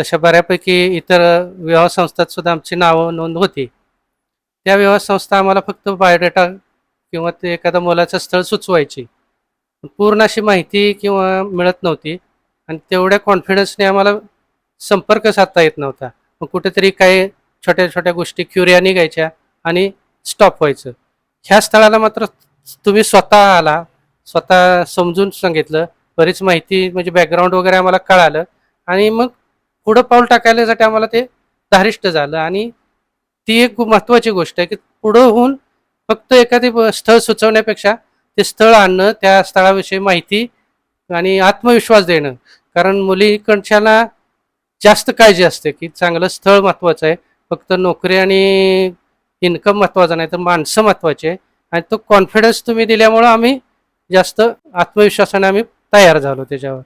तशा बऱ्यापैकी इतर विवाह संस्थात सुद्धा आमची नावं नोंद होती. त्या विवाह संस्था आम्हाला फक्त बायोडेटा किंवा ते एखादं मुलाचं स्थळ सुचवायची. पूर्ण अशी माहिती किंवा मिळत नव्हती आणि तेवढ्या कॉन्फिडन्सने आम्हाला संपर्क साधता येत नव्हता. मग कुठेतरी काही छोट्या-छोट्या गोष्टी क्युरिया निघायच्या आणि स्टॉप व्हायचं. ह्या स्थळाला मात्र तुम्ही स्वतः आला, स्वतः समजून सांगितलं, बरीच माहिती म्हणजे बॅकग्राऊंड वगैरे आम्हाला कळालं आणि मग पुढं पाऊल टाकायसाठी आम्हाला ते धारिष्ट झालं आणि ती एक महत्त्वाची गोष्ट आहे, की पुढं होऊन फक्त एखादी स्थळ सुचवण्यापेक्षा ते स्थळ आणणं, त्या स्थळाविषयी माहिती आणि आत्मविश्वास देणं. कारण मुलीकडच्याला जास्त काळजी असते, की चांगलं स्थळ महत्त्वाचं आहे. फक्त नोकरी आणि इन्कम महत्त्वाचा नाही, तर माणसं महत्त्वाची आहे आणि तो कॉन्फिडन्स तुम्ही दिल्यामुळं आम्ही जास्त आत्मविश्वासाने आम्ही तयार झालो त्याच्यावर.